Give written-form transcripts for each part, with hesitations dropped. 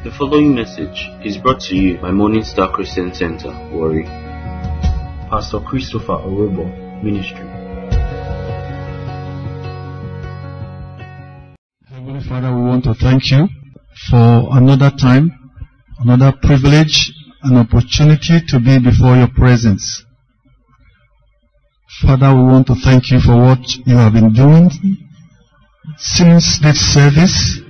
The following message is brought to you by Morning Star Christian Center, Warri. Pastor Christopher Orobo, Ministry. Heavenly Father, we want to thank you for another time, another privilege, an opportunity to be before your presence. Father, we want to thank you for what you have been doing since this service.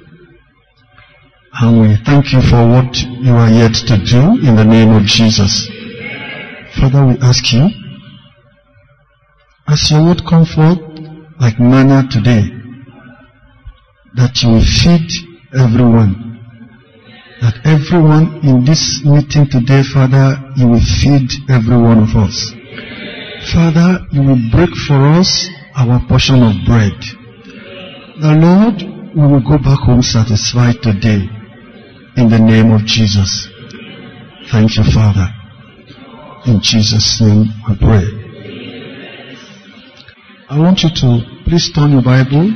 And we thank you for what you are yet to do in the name of Jesus. Father, we ask you, as your word come forth like manna today, that you will feed everyone. That everyone in this meeting today, Father, you will feed every one of us. Father, you will break for us our portion of bread. The Lord, we will go back home satisfied today. In the name of Jesus. Thank you, Father. In Jesus' name I pray. I want you to please turn your Bible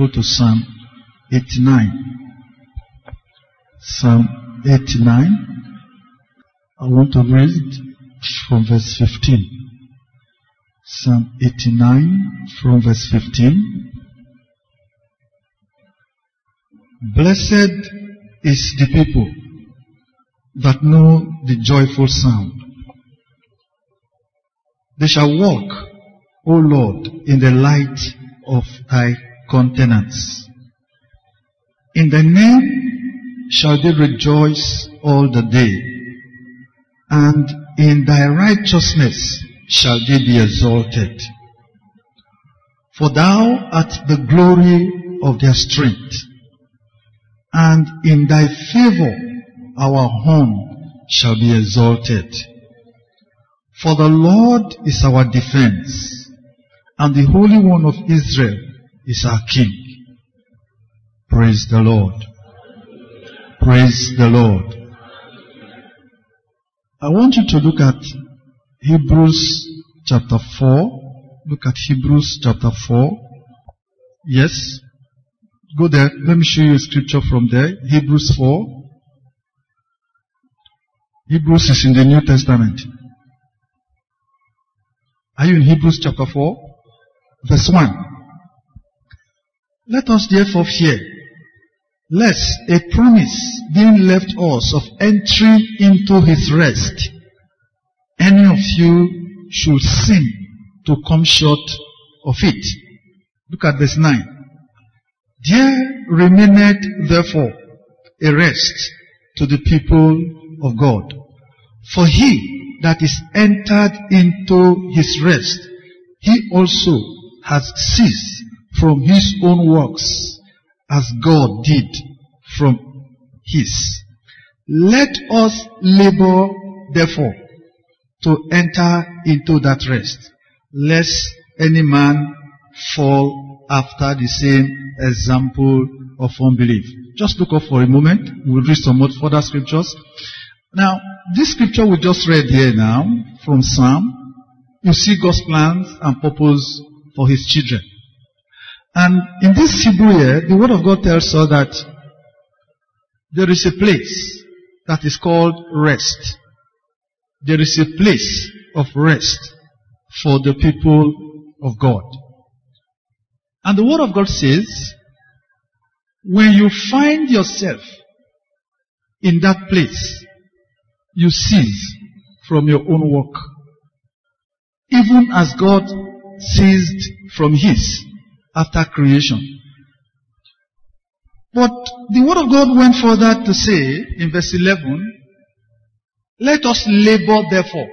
to Psalm 89. Psalm 89. I want to read from verse 15. Psalm 89 from verse 15. Blessed is the people that know the joyful sound. They shall walk, O Lord, in the light of thy countenance. In thy name shall they rejoice all the day, and in thy righteousness shall they be exalted. For thou art the glory of their strength, and in thy favor our horn shall be exalted. For the Lord is our defense, and the Holy One of Israel is our King. Praise the Lord. Praise the Lord. I want you to look at Hebrews chapter 4. Look at Hebrews chapter 4. Yes. Go there. Let me show you a scripture from there. Hebrews 4. Hebrews is in the New Testament. Are you in Hebrews chapter 4? Verse 1. Let us therefore fear, lest a promise being left us of entry into his rest, any of you should sin to come short of it. Look at verse 9. There remaineth therefore a rest to the people of God. For he that is entered into his rest, he also has ceased from his own works, as God did from his. Let us labor therefore to enter into that rest, lest any man fall after the same example of unbelief. Just look up for a moment. We'll read some more further scriptures. Now, this scripture we just read here now from Psalm, you see God's plans and purpose for his children. And in this Hebrew here, the word of God tells us that there is a place that is called rest. There is a place of rest for the people of God. And the word of God says, when you find yourself in that place, you cease from your own work, even as God ceased from his after creation. But the word of God went further to say in verse 11, let us labor therefore.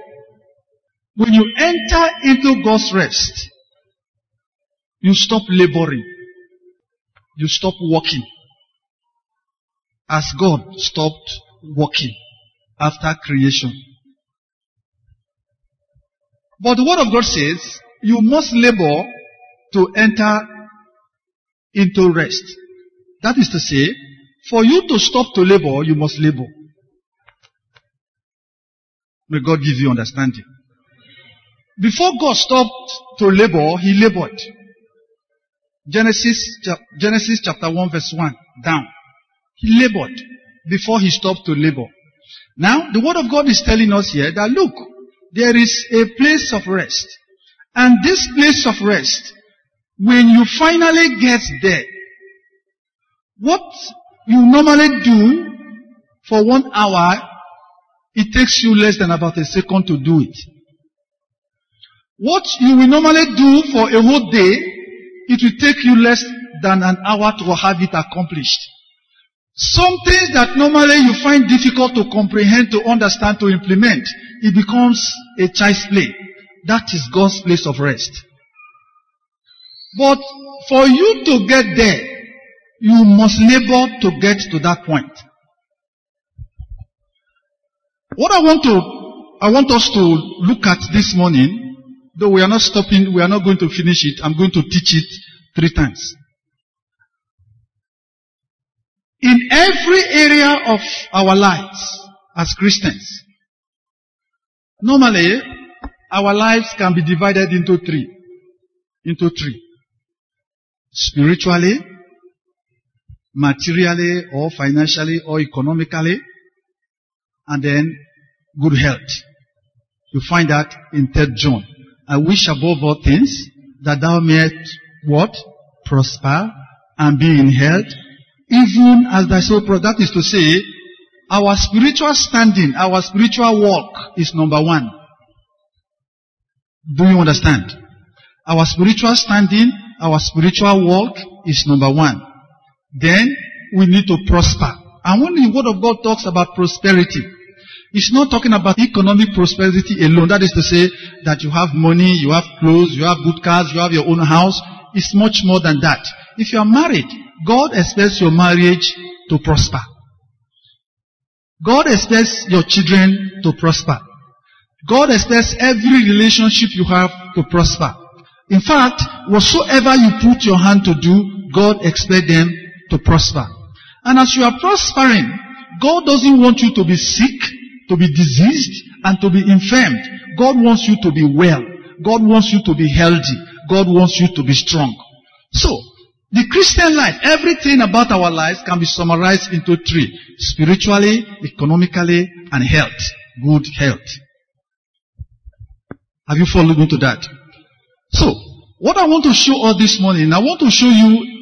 When you enter into God's rest, you stop laboring. You stop working. As God stopped working after creation. But the word of God says, you must labor to enter into rest. That is to say, for you to stop to labor, you must labor. May God give you understanding. Before God stopped to labor, he labored. Genesis chapter 1 verse 1 down. He labored before he stopped to labor. Now, the word of God is telling us here that look, there is a place of rest. And this place of rest, when you finally get there, what you normally do for 1 hour, it takes you less than about a second to do it. What you will normally do for a whole day, it will take you less than an hour to have it accomplished. Some things that normally you find difficult to comprehend, to understand, to implement, it becomes a child's play. That is God's place of rest. But for you to get there, you must labor to get to that point. What I want us to look at this morning, though we are not stopping, we are not going to finish it, I'm going to teach it 3 times. In every area of our lives as Christians, normally our lives can be divided into 3. Spiritually, materially, or financially, or economically, and then good health. You find that in 3 John. I wish above all things that thou mayest what? Prosper and be in health, even as thy soul prospers. That is to say, our spiritual standing, our spiritual walk is number 1. Do you understand? Our spiritual standing, our spiritual walk is number 1. Then we need to prosper. And when the word of God talks about prosperity, it's not talking about economic prosperity alone. That is to say that you have money, you have clothes, you have good cars, you have your own house. It's much more than that. If you are married, God expects your marriage to prosper. God expects your children to prosper. God expects every relationship you have to prosper. In fact, whatsoever you put your hand to do, God expects them to prosper. And as you are prospering, God doesn't want you to be sick, to be diseased, and to be infirmed. God wants you to be well. God wants you to be healthy. God wants you to be strong. So, the Christian life, everything about our lives can be summarized into 3. Spiritually, economically, and health. Good health. Have you followed me to that? So, what I want to show us this morning, I want to show you,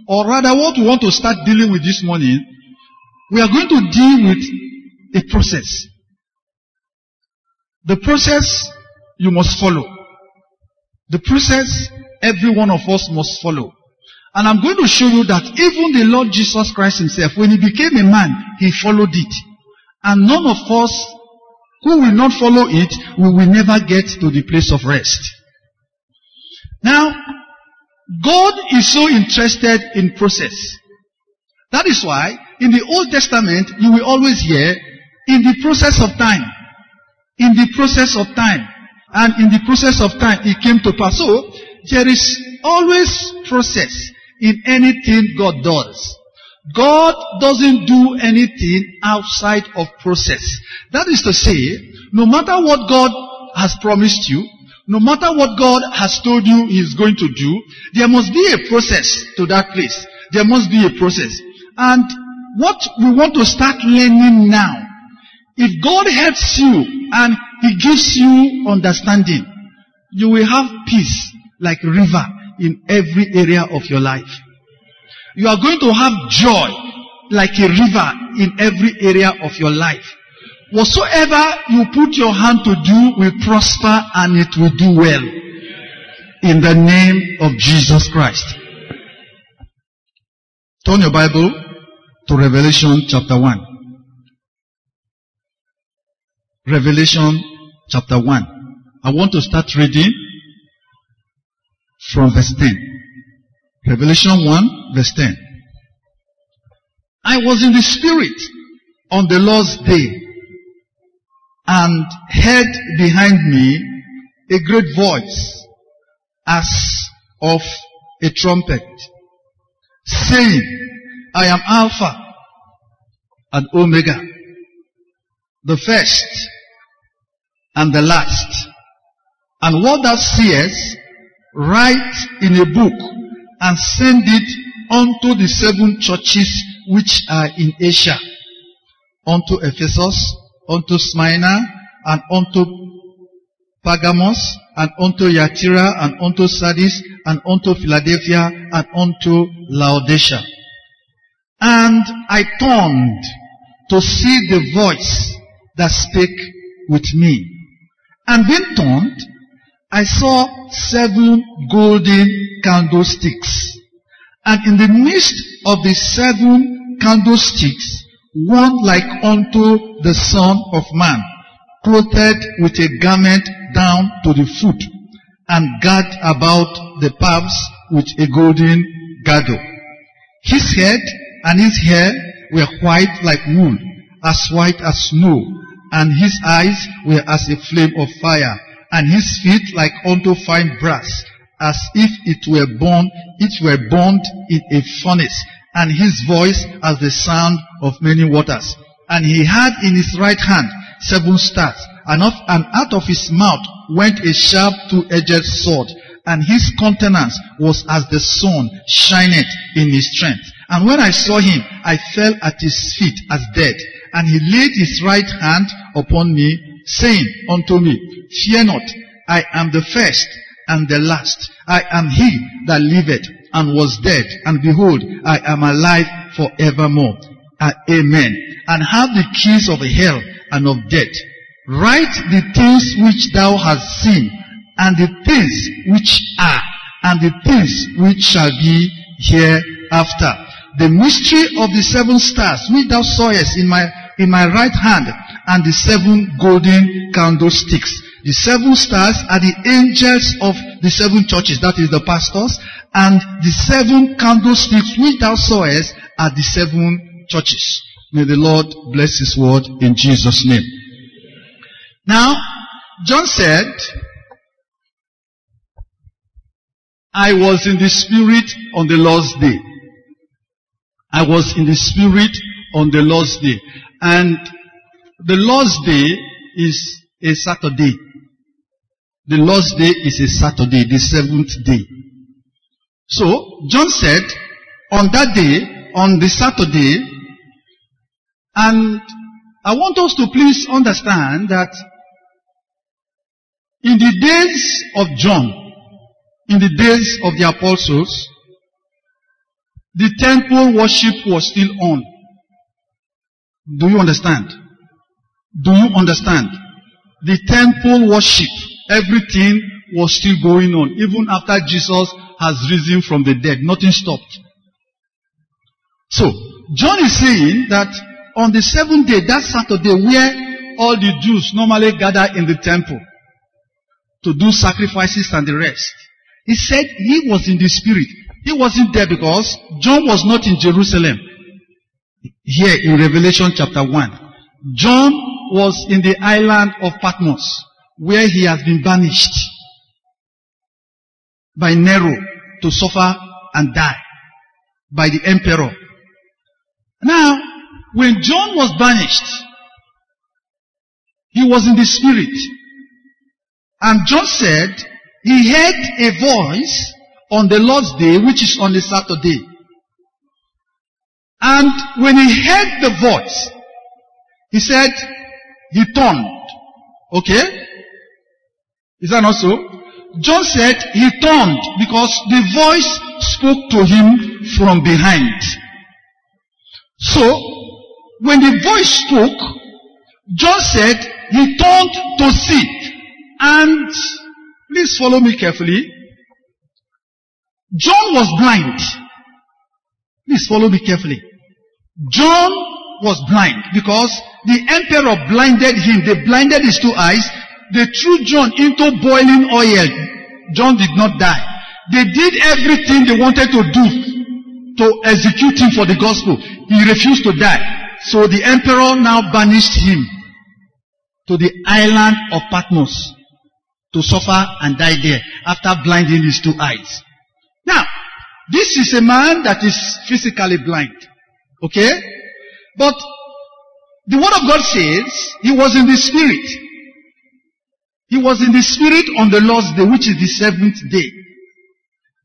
or rather what we want to start dealing with this morning, we are going to deal with a process. The process you must follow. The process every one of us must follow. And I'm going to show you that even the Lord Jesus Christ himself, when he became a man, he followed it. And none of us who will not follow it, we will never get to the place of rest. Now, God is so interested in process. That is why, in the Old Testament, you will always hear, in the process of time. In the process of time. And in the process of time, it came to pass. So, there is always process in anything God does. God doesn't do anything outside of process. That is to say, no matter what God has promised you, no matter what God has told you he is going to do, there must be a process to that place. There must be a process. And what we want to start learning now, if God helps you and he gives you understanding, you will have peace like a river in every area of your life. You are going to have joy like a river in every area of your life. Whatsoever you put your hand to do will prosper and it will do well. In the name of Jesus Christ. Turn your Bible to Revelation chapter 1. Revelation chapter 1. I want to start reading from verse 10. Revelation 1 verse 10. I was in the Spirit on the Lord's day, and heard behind me a great voice as of a trumpet, saying, I am Alpha and Omega, the first and the last. And what thou seest, write in a book, and send it unto the 7 churches which are in Asia, unto Ephesus, unto Smyrna, and unto Pergamos, and unto Thyatira, and unto Sardis, and unto Philadelphia, and unto Laodicea. And I turned to see the voice that spake with me. And being turned, I saw 7 golden candlesticks. And in the midst of the 7 candlesticks, one like unto the Son of Man, clothed with a garment down to the foot, and girt about the paps with a golden girdle. His head and his hair were white like wool, as white as snow, and his eyes were as a flame of fire, and his feet like unto fine brass, as if it were burned in a furnace, and his voice as the sound of many waters. And he had in his right hand 7 stars, and out of his mouth went a sharp 2-edged sword, and his countenance was as the sun shineth in his strength. And when I saw him, I fell at his feet as dead. And he laid his right hand upon me, saying unto me, Fear not, I am the first and the last. I am he that liveth and was dead, and behold, I am alive forevermore. Amen. And have the keys of hell and of death. Write the things which thou hast seen, and the things which are, and the things which shall be hereafter. The mystery of the 7 stars which thou sawest in my right hand, and the 7 golden candlesticks. The 7 stars are the angels of the 7 churches, that is the pastors, and the 7 candlesticks which thou sawest are the 7 churches. May the Lord bless his word in Jesus' name. Now, John said, I was in the Spirit on the Lord's day. I was in the Spirit on the Lord's day. And the Lord's day is a Saturday. The Lord's day is a Saturday, the 7th day. So, John said, on that day, on the Saturday, and I want us to please understand that in the days of John, in the days of the apostles, the temple worship was still on. Do you understand? Do you understand? The temple worship, everything was still going on. Even after Jesus has risen from the dead, nothing stopped. So, John is saying that on the 7th day, that Saturday, where all the Jews normally gather in the temple to do sacrifices and the rest, he said he was in the Spirit. He wasn't there because John was not in Jerusalem. Here in Revelation chapter 1. John was in the island of Patmos, where he has been banished by Nero to suffer and die by the emperor. Now, when John was banished, he was in the Spirit. And John said he heard a voice on the Lord's day, which is on the Saturday. And when he heard the voice, he said he turned. Okay? Is that not so? John said he turned because the voice spoke to him from behind. So, when the voice spoke, John said he turned to see. And please follow me carefully. John was blind. Please follow me carefully. John was blind because the emperor blinded him. They blinded his 2 eyes. They threw John into boiling oil. John did not die. They did everything they wanted to do to execute him for the gospel. He refused to die. So the emperor now banished him to the island of Patmos to suffer and die there after blinding his 2 eyes. Now, this is a man that is physically blind. Okay? But the word of God says he was in the Spirit. He was in the Spirit on the Lord's day, which is the 7th day.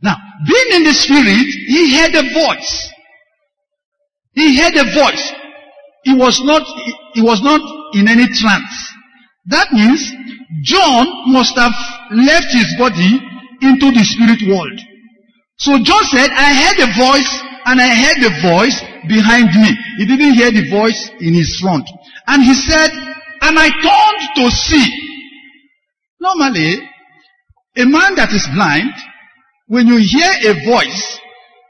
Now, being in the Spirit, he heard a voice. He heard a voice. He was not in any trance. That means John must have left his body into the spirit world. So John said, I heard a voice, and I heard the voice behind me. He didn't hear the voice in his front. And he said, and I turned to see. Normally, a man that is blind, when you hear a voice,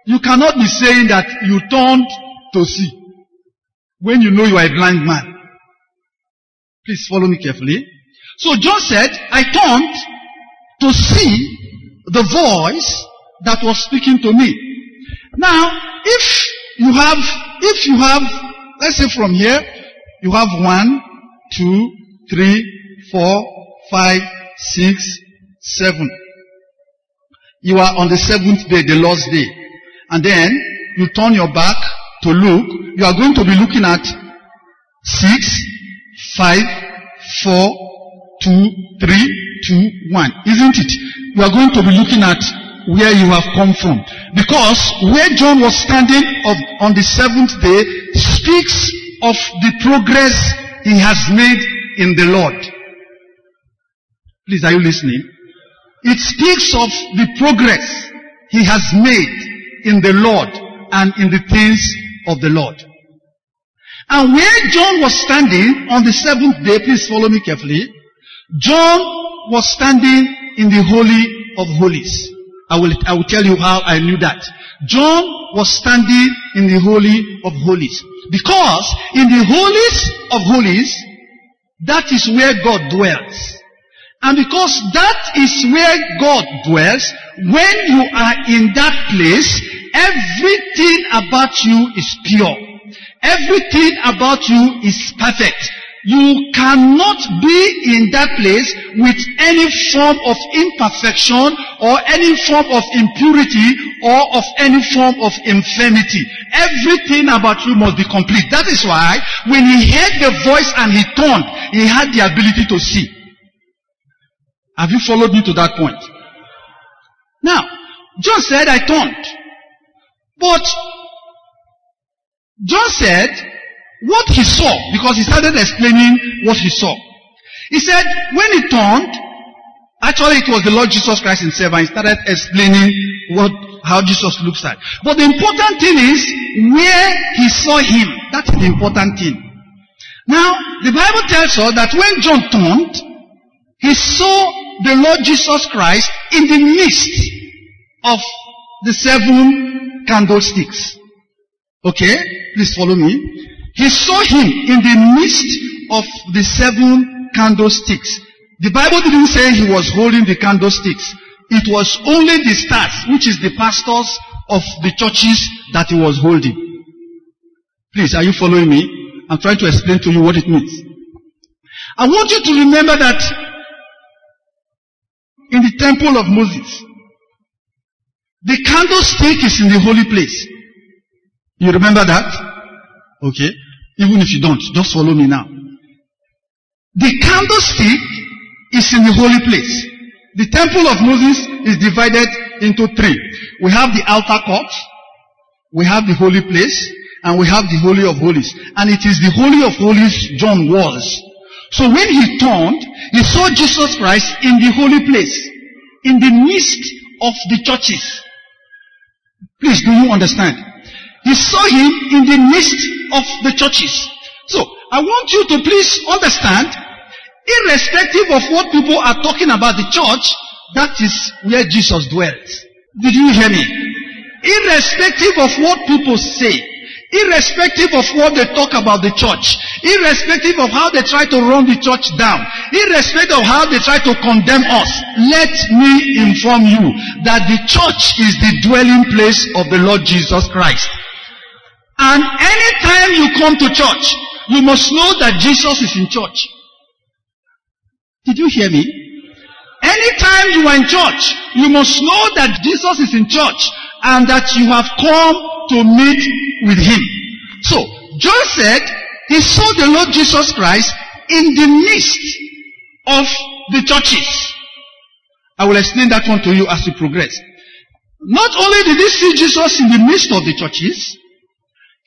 you cannot be saying that you turned to see when you know you are a blind man. Please follow me carefully. So John said, I turned to see the voice that was speaking to me. Now, if you have, let's say from here, you have 1, 2, 3, 4, 5, 6, 7. You are on the 7th day, the Lord's day. And then you turn your back to look. You are going to be looking at 6, 5, 4, 2, 3, 2, 1. Isn't it? You are going to be looking at where you have come from. Because where John was standing on the 7th day speaks of the progress he has made in the Lord. Please, are you listening? It speaks of the progress he has made in the Lord and in the things of the Lord. And where John was standing on the 7th day, please follow me carefully, John was standing in the Holy of Holies. I will tell you how I knew that. John was standing in the Holy of Holies. Because in the Holies of Holies, that is where God dwells. And because that is where God dwells, when you are in that place, everything about you is pure. Everything about you is perfect. You cannot be in that place with any form of imperfection or any form of impurity or of any form of infirmity. Everything about you must be complete. That is why when he heard the voice and he turned, he had the ability to see. Have you followed me to that point? Now, John said, I turned. But John said, what he saw, because he started explaining what he saw. He said, when he turned, actually it was the Lord Jesus Christ himself, and he started explaining how Jesus looks like. But the important thing is where he saw him. That's the important thing. Now, the Bible tells us that when John turned, he saw the Lord Jesus Christ in the midst of the 7 candlesticks. Okay? Please follow me. He saw him in the midst of the 7 candlesticks. The Bible didn't say he was holding the candlesticks. It was only the stars, which is the pastors of the churches, that he was holding. Please, are you following me? I'm trying to explain to you what it means. I want you to remember that in the temple of Moses, the candlestick is in the holy place. You remember that? Okay. Even if you don't, just follow me now. The candlestick is in the holy place. The temple of Moses is divided into 3. We have the outer court, we have the holy place, and we have the Holy of Holies. And it is the Holy of Holies John was. So when he turned, he saw Jesus Christ in the holy place, in the midst of the churches. Please, do you understand? He saw him in the midst of the churches. So, I want you to please understand, irrespective of what people are talking about the church, that is where Jesus dwells. Did you hear me? Irrespective of what people say, irrespective of what they talk about the church, irrespective of how they try to run the church down, irrespective of how they try to condemn us, let me inform you that the church is the dwelling place of the Lord Jesus Christ. And anytime you come to church, you must know that Jesus is in church. Did you hear me? Anytime you are in church, you must know that Jesus is in church and that you have come to meet with him. So, John said he saw the Lord Jesus Christ in the midst of the churches. I will explain that one to you as we progress. Not only did he see Jesus in the midst of the churches,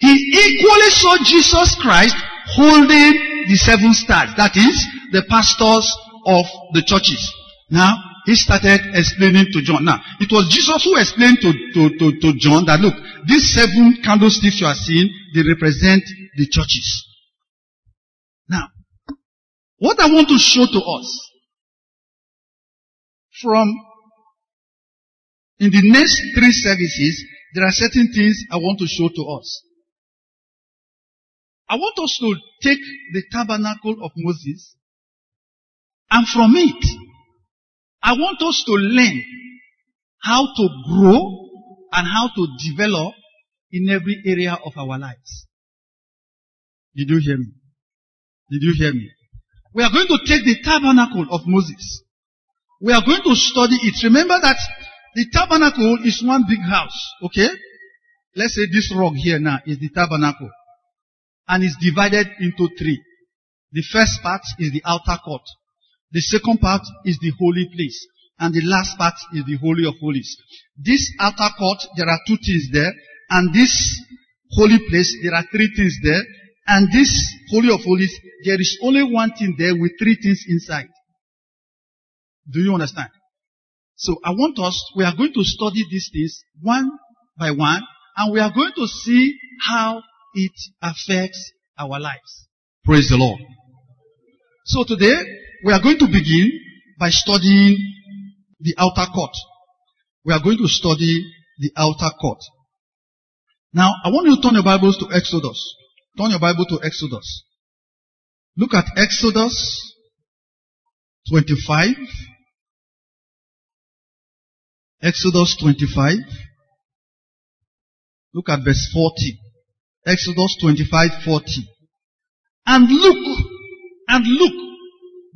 he equally saw Jesus Christ holding the 7 stars. That is, the pastors of the churches. Now, he started explaining to John. Now, it was Jesus who explained to John that, look, these 7 candlesticks you are seeing, they represent the churches. Now, what I want to show to us in the next 3 services, there are certain things I want to show to us. I want us to take the tabernacle of Moses, and from it, I want us to learn how to grow and how to develop in every area of our lives. Did you hear me? Did you hear me? We are going to take the tabernacle of Moses. We are going to study it. Remember that the tabernacle is one big house, okay? Let's say this rock here now is the tabernacle. And it's divided into 3. The first part is the outer court. The second part is the holy place. And the last part is the Holy of Holies. This outer court, there are 2 things there. And this holy place, there are 3 things there. And this Holy of Holies, there is only 1 thing there with 3 things inside. Do you understand? So we are going to study these things one by one, and we are going to see how it affects our lives. Praise the Lord. So today, we are going to begin by studying the outer court. We are going to study the outer court. Now, I want you to turn your Bibles to Exodus. Turn your Bible to Exodus. Look at Exodus 25. Exodus 25. Look at verse 40. Exodus 25:40. And look,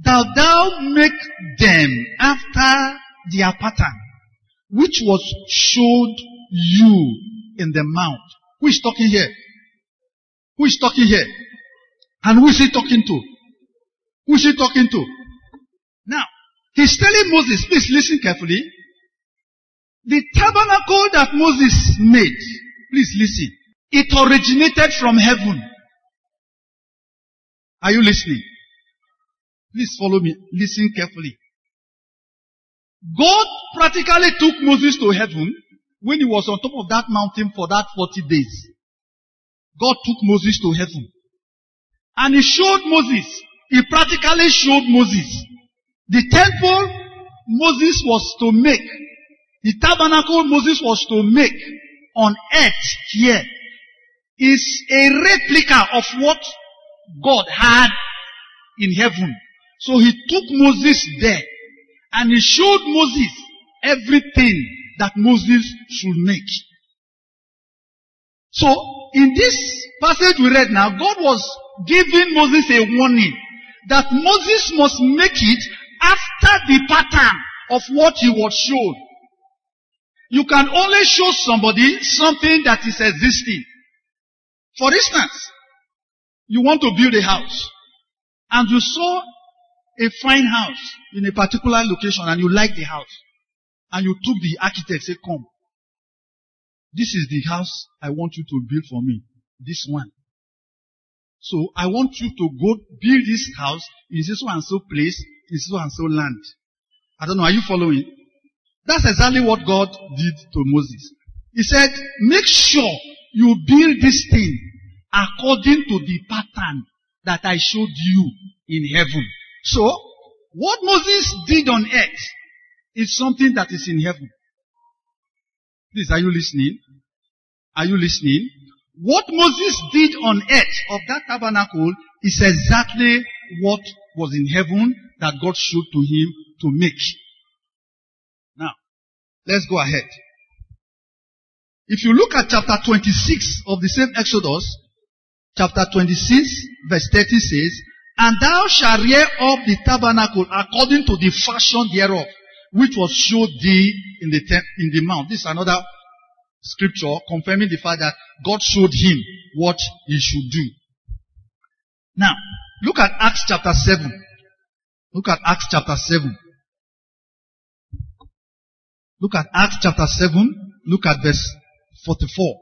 thou make them after their pattern, which was showed you in the mount. Who is talking here? Who is talking here? And who is he talking to? Who is he talking to? Now, he's telling Moses, please listen carefully. The tabernacle that Moses made, please listen, it originated from heaven. Are you listening? Please follow me. Listen carefully. God practically took Moses to heaven when he was on top of that mountain for that 40 days. God took Moses to heaven. And he showed Moses. He practically showed Moses. The temple Moses was to make, the tabernacle Moses was to make on earth here, is a replica of what God had in heaven. So he took Moses there and he showed Moses everything that Moses should make. So in this passage we read now, God was giving Moses a warning that Moses must make it after the pattern of what he was shown. You can only show somebody something that is existing. For instance, you want to build a house and you saw a fine house in a particular location and you like the house and you took the architect, say, come, this is the house I want you to build for me, this one. So I want you to go build this house in so and so place, in so and so land. I don't know, are you following? That's exactly what God did to Moses. He said, make sure you build this thing according to the pattern that I showed you in heaven. So, what Moses did on earth is something that is in heaven. Please, are you listening? Are you listening? What Moses did on earth of that tabernacle is exactly what was in heaven that God showed to him to make. Now, let's go ahead. If you look at chapter 26 of the same Exodus, chapter 26 verse 30 says, and thou shalt rear up the tabernacle according to the fashion thereof, which was showed thee in the mount. This is another scripture confirming the fact that God showed him what he should do. Now, look at Acts chapter 7. Look at Acts chapter 7. Look at Acts chapter 7. Look at verse 44.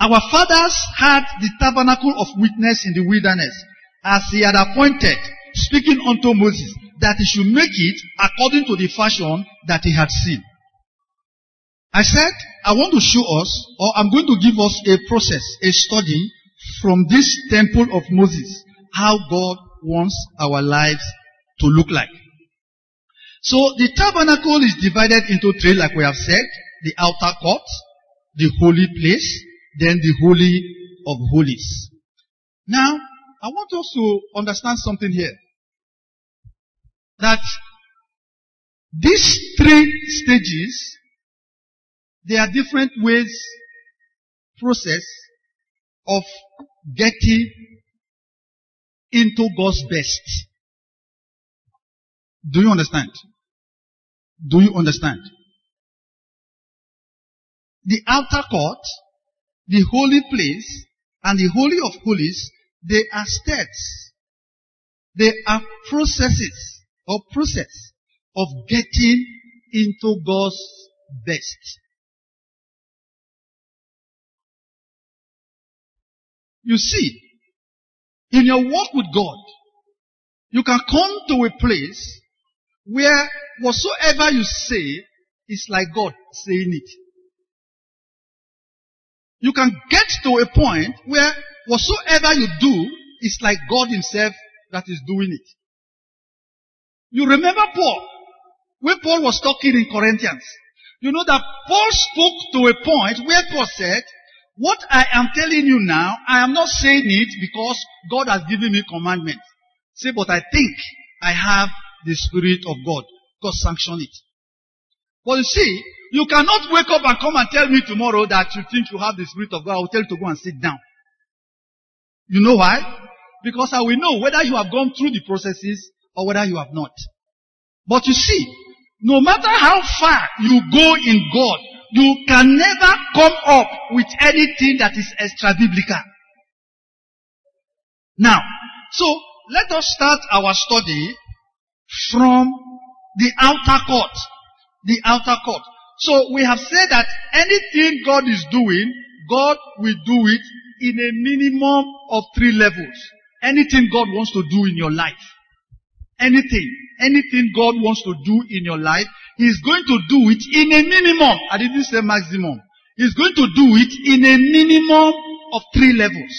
Our fathers had the tabernacle of witness in the wilderness, as he had appointed, speaking unto Moses, that he should make it according to the fashion that he had seen. I said, I want to show us, or I'm going to give us a process, a study from this temple of Moses, how God wants our lives to look like. So the tabernacle is divided into three, like we have said: the outer court, the holy place, then the holy of holies. Now, I want us to understand something here. That these three stages, there are different ways, process of getting into God's best. Do you understand? Do you understand? The outer court, the holy place, and the holy of holies, they are steps. They are processes or process of getting into God's best. You see, in your walk with God, you can come to a place where whatsoever you say is like God saying it. You can get to a point where whatsoever you do is like God himself that is doing it. You remember Paul, when Paul was talking in Corinthians. You know that Paul spoke to a point where Paul said, what I am telling you now, I am not saying it because God has given me commandments. Say, but I think I have the Spirit of God. God sanctioned it. But you see, you cannot wake up and come and tell me tomorrow that you think you have the Spirit of God. I will tell you to go and sit down. You know why? Because I will know whether you have gone through the processes or whether you have not. But you see, no matter how far you go in God, you can never come up with anything that is extra biblical. Now, so let us start our study from the outer court. The outer court. So we have said that anything God is doing, God will do it in a minimum of 3 levels. Anything God wants to do in your life. Anything God wants to do in your life, He's going to do it in a minimum. I didn't say maximum. He's going to do it in a minimum of 3 levels.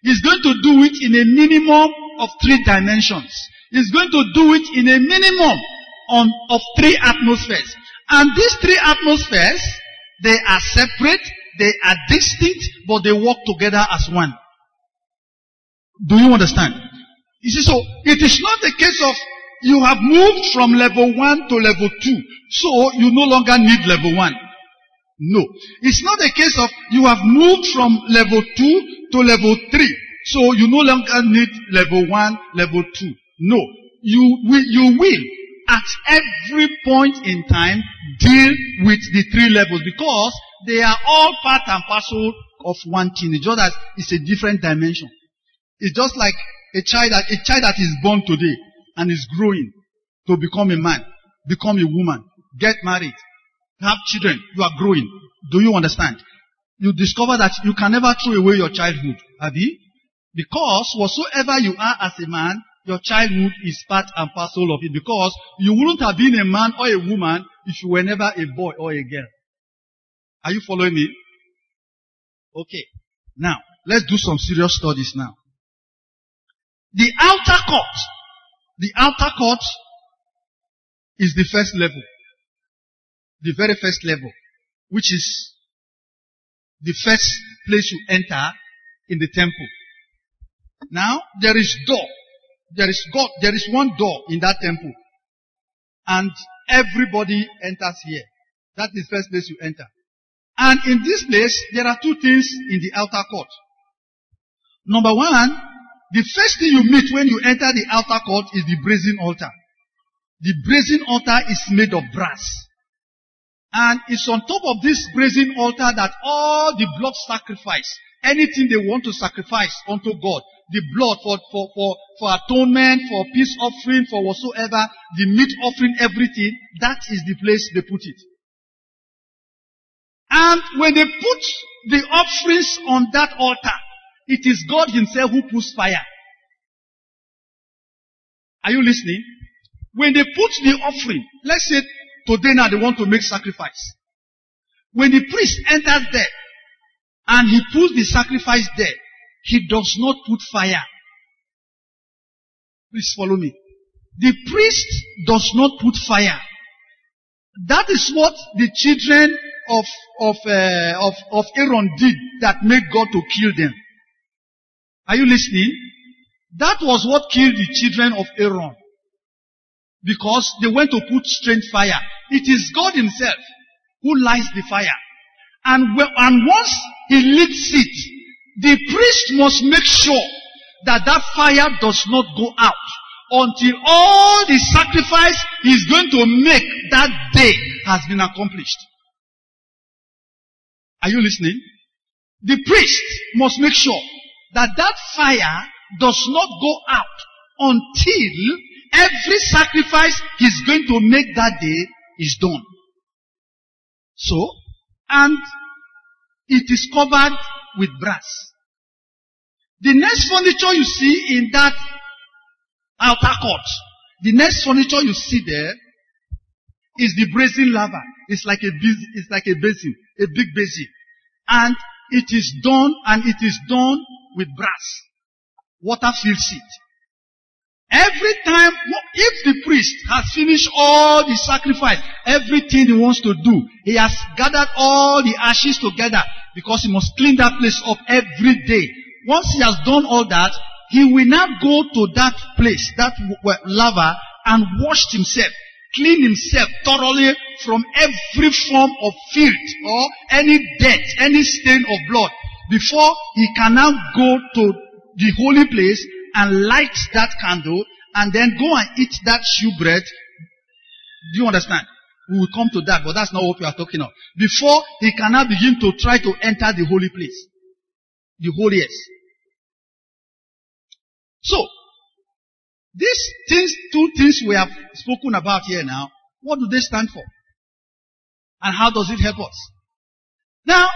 He's going to do it in a minimum of 3 dimensions. He's going to do it in a minimum of 3 atmospheres. And these 3 atmospheres, they are separate, they are distinct, but they work together as one. Do you understand? You see, so it is not a case of you have moved from level 1 to level 2, so you no longer need level 1. No. It's not a case of you have moved from level 2 to level 3, so you no longer need level 1, level 2. No. You will at every point in time deal with the 3 levels, because they are all part and parcel of one thing. It's just that it's a different dimension. It's just like a child that is born today and is growing to become a man, become a woman, get married, have children. You are growing. Do you understand? You discover that you can never throw away your childhood, Abi, because whatsoever you are as a man, your childhood is part and parcel of it, because you wouldn't have been a man or a woman if you were never a boy or a girl. Are you following me? Okay. Now, let's do some serious studies now. The outer court is the first level. The very first level, which is the first place you enter in the temple. Now, there is door. There is one door in that temple. And everybody enters here. That is the first place you enter. And in this place, there are 2 things in the outer court. Number 1, the first thing you meet when you enter the outer court is the brazen altar. The brazen altar is made of brass. And it's on top of this brazen altar that all the blood sacrifice, anything they want to sacrifice unto God, the blood for atonement, for peace offering, for whatsoever, the meat offering, everything, that is the place they put it. And when they put the offerings on that altar, it is God himself who puts fire. Are you listening? When they put the offering, let's say today now they want to make sacrifice. When the priest enters there and he puts the sacrifice there, he does not put fire. Please follow me. The priest does not put fire. That is what the children of Aaron did that made God to kill them. Are you listening? That was what killed the children of Aaron. Because they went to put strange fire. It is God himself who lights the fire. And once he lights it, the priest must make sure that that fire does not go out until all the sacrifice he's going to make that day has been accomplished. Are you listening? The priest must make sure that that fire does not go out until every sacrifice he's going to make that day is done. So, and it is covered with brass. The next furniture you see in that outer court, the next furniture you see there is the brazen laver. It's like a basin, a big basin. And it is done with brass. Water fills it. Every time, if the priest has finished all the sacrifice, everything he wants to do, he has gathered all the ashes together because he must clean that place up every day. Once he has done all that, he will now go to that place, that lava, and wash himself, clean himself thoroughly from every form of filth or any dirt, any stain of blood, before he can now go to the holy place and light that candle and then go and eat that shewbread. Do you understand? We will come to that, but that's not what we are talking of. Before he can now begin to try to enter the holy place, the holiest. So, these things, two things we have spoken about here now, what do they stand for? And how does it help us? Now,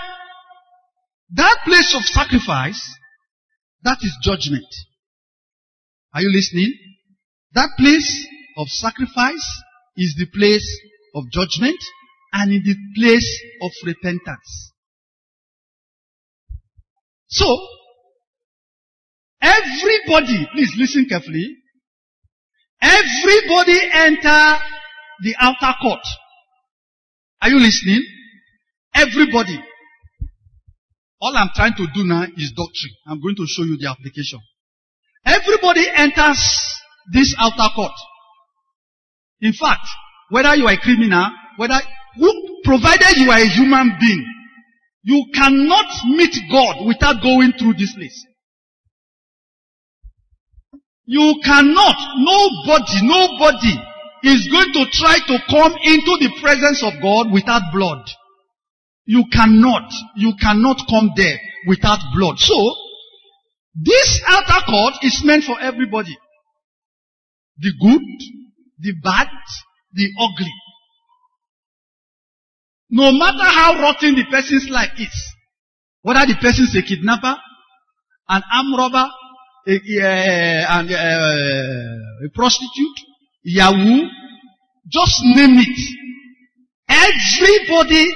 that place of sacrifice, that is judgment. Are you listening? That place of sacrifice is the place of judgment and in the place of repentance. So, everybody, please listen carefully. Everybody enter the outer court. Are you listening? Everybody. All I'm trying to do now is doctrine. I'm going to show you the application. Everybody enters this outer court. In fact, whether you are a criminal, provided you are a human being, you cannot meet God without going through this place. You cannot, nobody is going to try to come into the presence of God without blood. You cannot come there without blood. So, this outer court is meant for everybody. The good, the bad, the ugly. No matter how rotten the person's life is, whether the person is a kidnapper, an armed robber, a prostitute, Yahoo, just name it. Everybody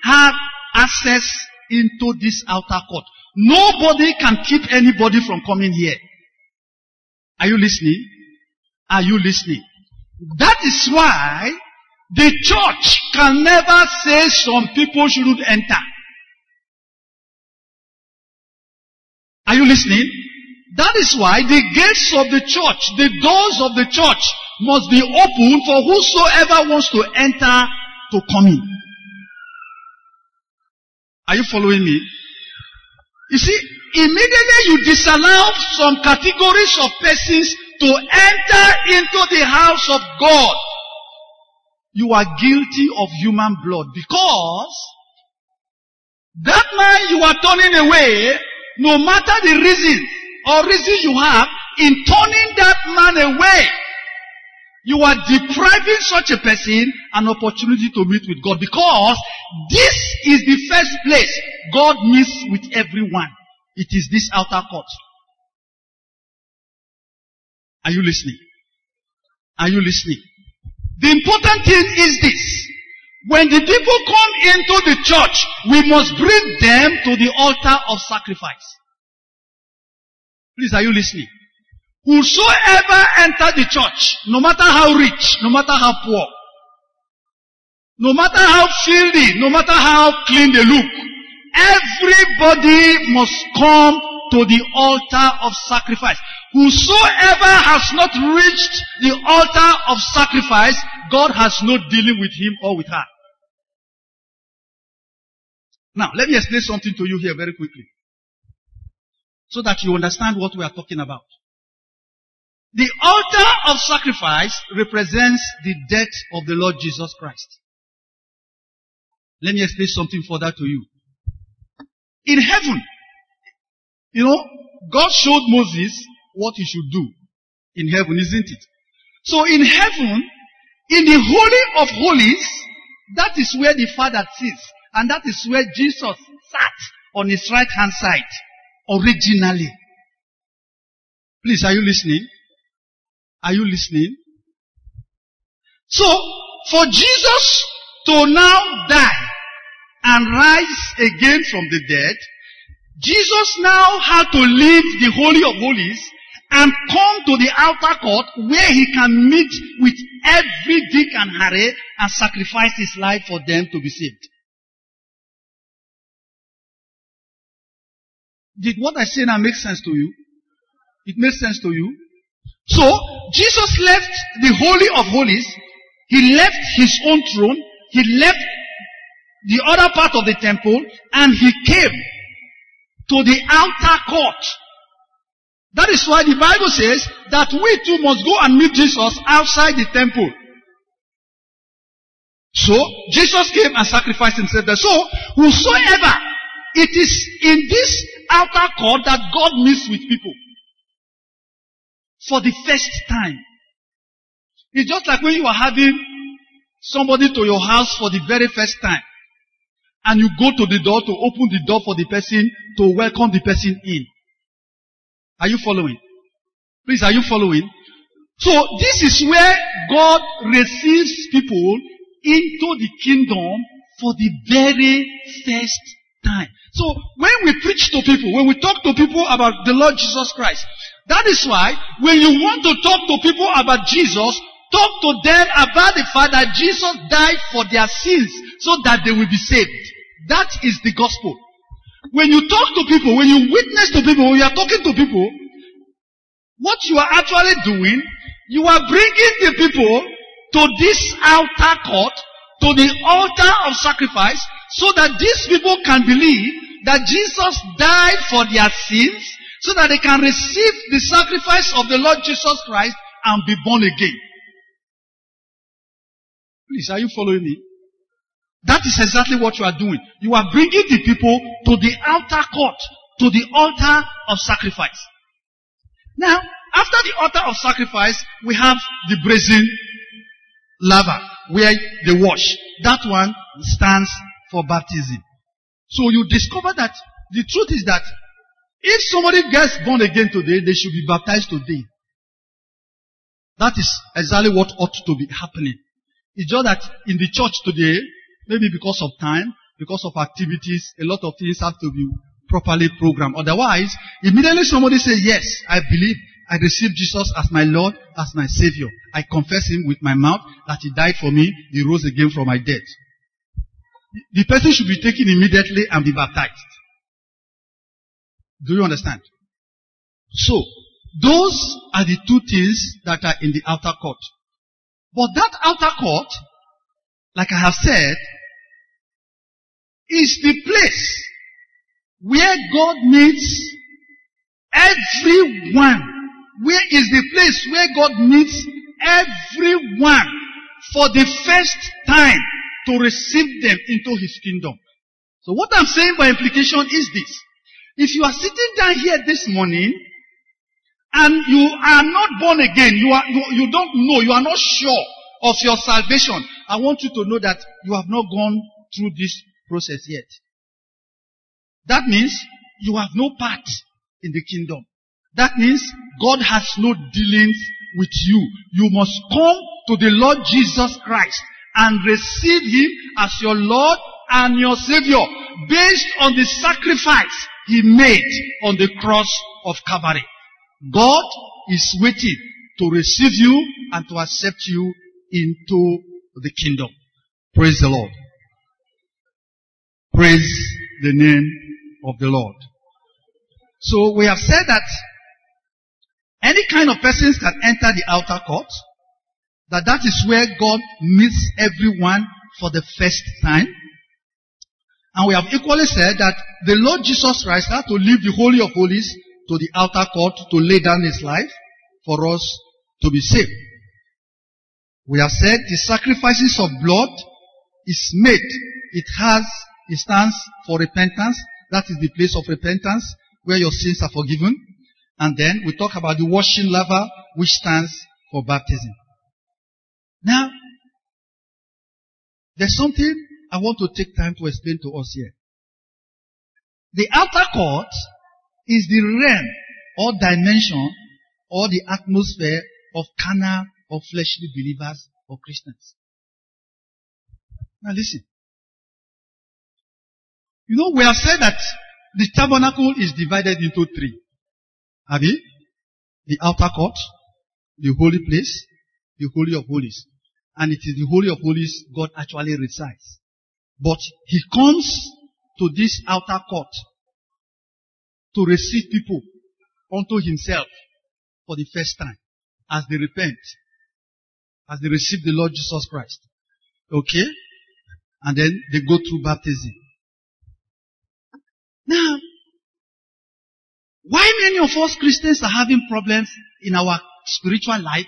has access into this outer court. Nobody can keep anybody from coming here. Are you listening? Are you listening? That is why the church can never say some people shouldn't enter. Are you listening? That is why the gates of the church, the doors of the church must be open for whosoever wants to enter to come in. Are you following me? You see, immediately you disallow some categories of persons to enter into the house of God, you are guilty of human blood, because that man you are turning away, no matter the reason you have in turning that man away, You are depriving such a person an opportunity to meet with God, because this is the first place God meets with everyone. It is this outer court. Are you listening? Are you listening? The important thing is this. When the people come into the church, we must bring them to the altar of sacrifice. Please, are you listening? Whosoever enter the church, no matter how rich, no matter how poor, no matter how filthy, no matter how clean they look, everybody must come to the altar of sacrifice. Whosoever has not reached the altar of sacrifice, God has no dealing with him or with her. Now, let me explain something to you here very quickly, so that you understand what we are talking about. The altar of sacrifice represents the death of the Lord Jesus Christ. Let me explain something further to you. In heaven, God showed Moses what he should do in heaven, isn't it? So in heaven, in the Holy of Holies, that is where the Father sits. And that is where Jesus sat on his right hand side originally. Please, are you listening? Are you listening? So, for Jesus to now die and rise again from the dead, Jesus now had to leave the Holy of Holies and come to the outer court where he can meet with every Dick and Harry and sacrifice his life for them to be saved. Did what I say now make sense to you? It makes sense to you? So, Jesus left the Holy of Holies. He left his own throne. He left the other part of the temple. And he came to the outer court. That is why the Bible says that we too must go and meet Jesus outside the temple. So, Jesus came and sacrificed himself there. So, whosoever, it is in this outer court that God meets with people. For the first time. It's just like when you are having somebody to your house for the very first time. And you go to the door to open the door for the person, to welcome the person in. Are you following? Please, are you following? So, this is where God receives people into the kingdom for the very first time. So, when we preach to people, when we talk to people about the Lord Jesus Christ, that is why when you want to talk to people about Jesus, talk to them about the fact that Jesus died for their sins so that they will be saved. That is the gospel. When you talk to people, when you witness to people, when you are talking to people, what you are actually doing, you are bringing the people to this outer court, to the altar of sacrifice, so that these people can believe that Jesus died for their sins, so that they can receive the sacrifice of the Lord Jesus Christ and be born again. Please, are you following me? That is exactly what you are doing. You are bringing the people to the outer court, to the altar of sacrifice. Now, after the altar of sacrifice, we have the brazen laver, where they wash. That one stands for baptism. So you discover that the truth is that if somebody gets born again today, they should be baptized today. That is exactly what ought to be happening. It's just that in the church today, maybe because of time, because of activities, a lot of things have to be properly programmed. Otherwise, immediately somebody says, yes, I believe, I receive Jesus as my Lord, as my Savior. I confess Him with my mouth that He died for me, He rose again from my death. The person should be taken immediately and be baptized. Do you understand? So, those are the two things that are in the outer court. But that outer court, like I have said, is the place where God meets everyone. Where is the place where God meets everyone for the first time to receive them into His kingdom. So what I'm saying by implication is this. If you are sitting down here this morning and you are not born again, you don't know, you are not sure of your salvation, I want you to know that you have not gone through this process yet. That means you have no part in the kingdom. That means God has no dealings with you. You must come to the Lord Jesus Christ and receive Him as your Lord and your Savior based on the sacrifice He made on the cross of Calvary. God is waiting to receive you and to accept you into the kingdom. Praise the Lord. Praise the name of the Lord. So we have said that any kind of persons can enter the outer court, that is where God meets everyone for the first time. And we have equally said that the Lord Jesus Christ had to leave the Holy of Holies to the outer court to lay down His life for us to be saved. We have said the sacrifices of blood is made. It stands for repentance. That is the place of repentance where your sins are forgiven. And then we talk about the washing laver, which stands for baptism. Now, there's something I want to take time to explain to us here. The outer court is the realm or dimension or the atmosphere of carnal or fleshly believers or Christians. Now listen. You know, we have said that the tabernacle is divided into three. Have you? The outer court, the holy place, the Holy of Holies. And it is the Holy of Holies God actually resides. But He comes to this outer court to receive people unto Himself for the first time as they repent, as they receive the Lord Jesus Christ. Okay? And then they go through baptism. Now, why many of us Christians are having problems in our spiritual life,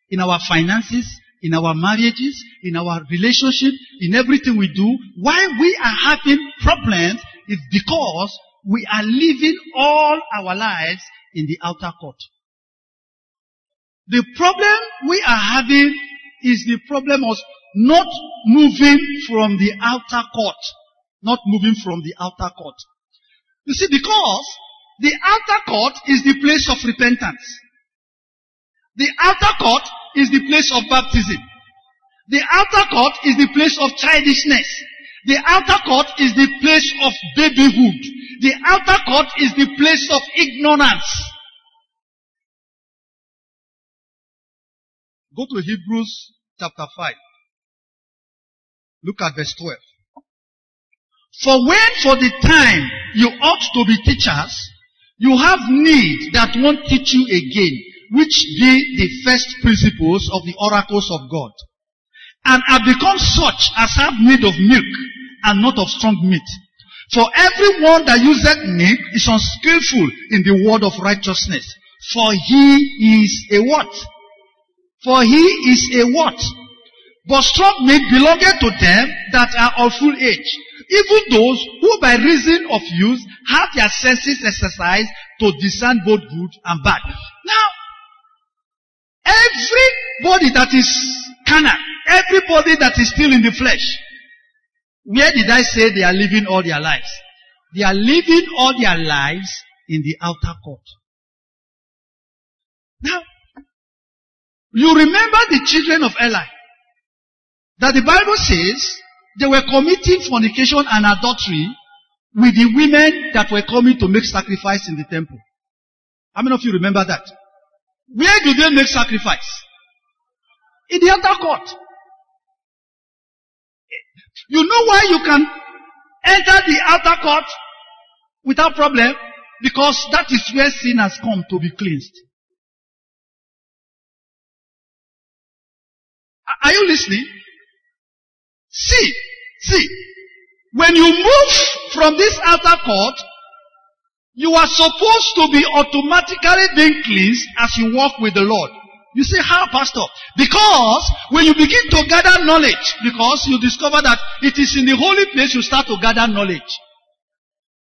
in our finances, in our marriages, in our relationship, in everything we do? Why we are having problems is because we are living all our lives in the outer court. The problem we are having is the problem of not moving from the outer court. Not moving from the outer court. You see, because the outer court is the place of repentance. The outer court is the place of baptism. The outer court is the place of childishness. The outer court is the place of babyhood. The outer court is the place of ignorance. Go to Hebrews chapter 5. Look at verse 12. For when for the time you ought to be teachers, you have need that one teach you again, which be the first principles of the oracles of God, and have become such as have need of milk, and not of strong meat. For everyone that useth milk is unskillful in the word of righteousness, for he is a what? For he is a what? But strong meat belongeth to them that are of full age, even those who by reason of use have their senses exercised to discern both good and bad. Now, everybody that is carnal, everybody that is still in the flesh, where did I say they are living all their lives? They are living all their lives in the outer court. Now, you remember the children of Eli, that the Bible says they were committing fornication and adultery with the women that were coming to make sacrifice in the temple. How many of you remember that? Where do they make sacrifice? In the outer court. You know why you can enter the outer court without problem? Because that is where sin has come to be cleansed. Are you listening? See, when you move from this outer court, you are supposed to be automatically being cleansed as you walk with the Lord. You say, how, Pastor? Because when you begin to gather knowledge, because you discover that it is in the holy place you start to gather knowledge.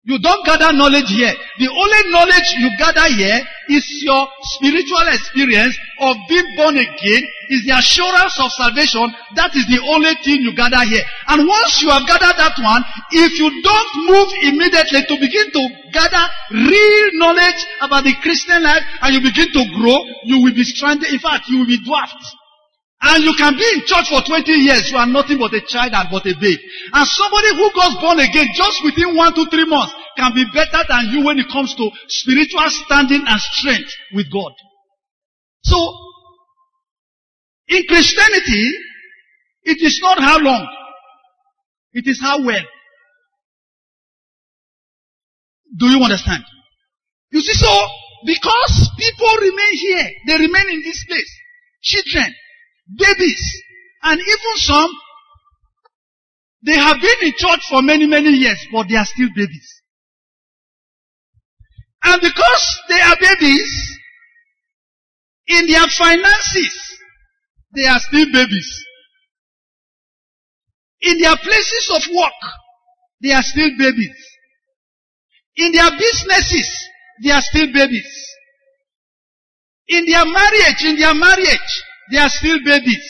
You don't gather knowledge here. The only knowledge you gather here is your spiritual experience of being born again, is the assurance of salvation. That is the only thing you gather here. And once you have gathered that one, if you don't move immediately to begin to gather real knowledge about the Christian life, and you begin to grow, you will be stranded. In fact, you will be dwarfed. And you can be in church for 20 years, you are nothing but a child and but a babe. And somebody who goes born again just within 1 to 3 months can be better than you when it comes to spiritual standing and strength with God. So, in Christianity, it is not how long, it is how well. Do you understand? You see, so, because people remain here, they remain in this place. Children, babies, and even some, they have been in church for many, many years, but they are still babies. And because they are babies, in their finances, they are still babies. In their places of work, they are still babies. In their businesses, they are still babies. In their marriage, they are still babies.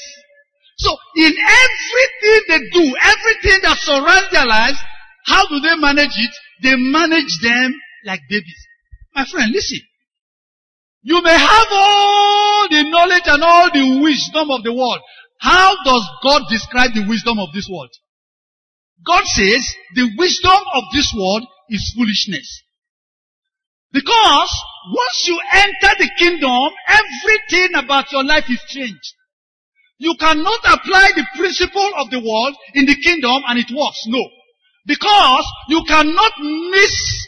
So, in everything they do, everything that surrounds their lives, how do they manage it? They manage them like babies. My friend, listen. You may have all the knowledge and all the wisdom of the world. How does God describe the wisdom of this world? God says the wisdom of this world is foolishness. Because once you enter the kingdom, everything about your life is changed. You cannot apply the principle of the world in the kingdom and it works. No. Because you cannot mix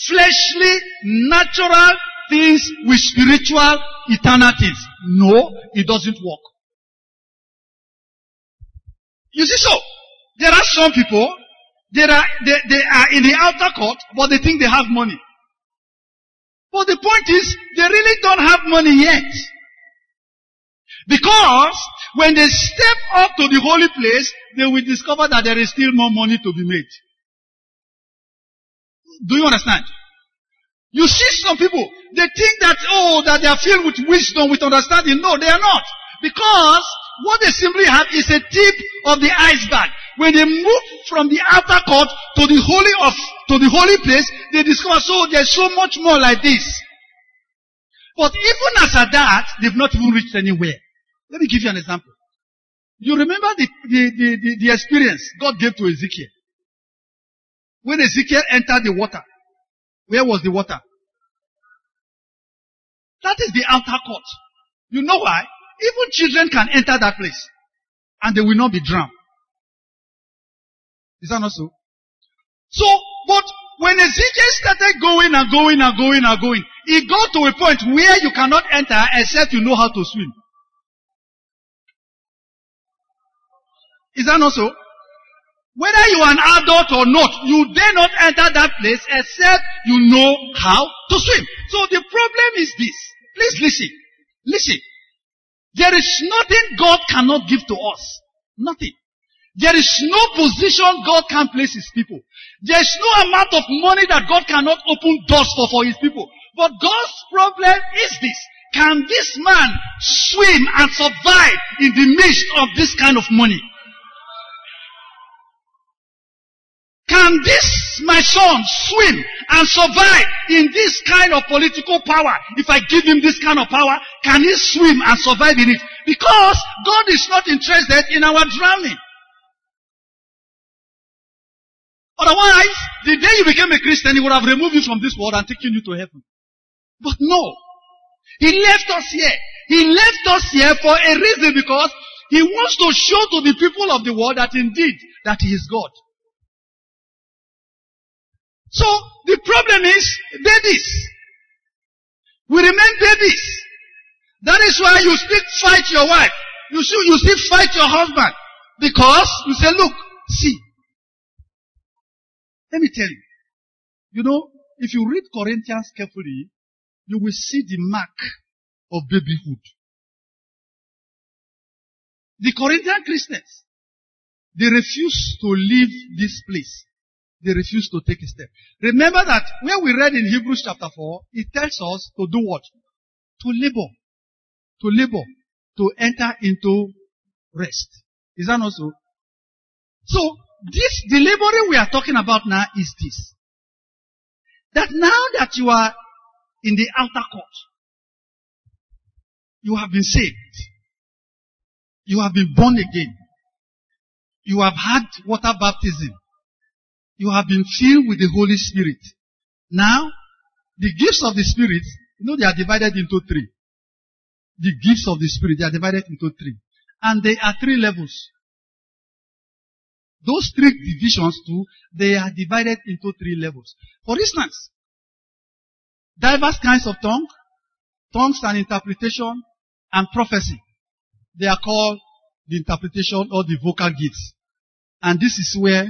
fleshly, natural things with spiritual, eternal things. No, it doesn't work. You see, so, there are some people, they are in the outer court, but they think they have money. But the point is, they really don't have money yet. Because when they step up to the holy place, they will discover that there is still more money to be made. Do you understand? You see some people, they think that, that they are filled with wisdom, with understanding. No, they are not. Because what they simply have is a tip of the iceberg. When they move from the outer court to the holy place, they discover, there's so much more like this. But even as at that, they've not even reached anywhere. Let me give you an example. You remember the experience God gave to Ezekiel? When Ezekiel entered the water, where was the water? That is the outer court. You know why? Even children can enter that place and they will not be drowned. Is that not so? So, but when Ezekiel started going, he got to a point where you cannot enter except you know how to swim. Is that not so? Whether you are an adult or not, you dare not enter that place except you know how to swim. So the problem is this. Please listen. Listen. There is nothing God cannot give to us. Nothing. There is no position God can place his people. There is no amount of money that God cannot open doors for his people. But God's problem is this. Can this man swim and survive in the midst of this kind of money? Can this, my son, swim and survive in this kind of political power? If I give him this kind of power, can he swim and survive in it? Because God is not interested in our drowning. Otherwise, the day you became a Christian, he would have removed you from this world and taken you to heaven. But no. He left us here. He left us here for a reason, because he wants to show to the people of the world that indeed, that he is God. So, the problem is babies. We remain babies. That is why you still fight your wife. You still fight your husband. Because you say, look, see. Let me tell you. You know, if you read Corinthians carefully, you will see the mark of babyhood. The Corinthian Christians, they refused to leave this place. they refuse to take a step. Remember that when we read in Hebrews chapter 4, it tells us to do what? To labor. To labor. To enter into rest. Is that not so? So, the laboring we are talking about now is this. That now that you are in the outer court, you have been saved. You have been born again. You have had water baptism. You have been filled with the Holy Spirit. Now, the gifts of the Spirit, they are divided into three. The gifts of the Spirit, they are divided into three. And they are three levels. Those three divisions too, they are divided into three levels. For instance, diverse kinds of tongues and interpretation, and prophecy. They are called the interpretation or the vocal gifts. And this is where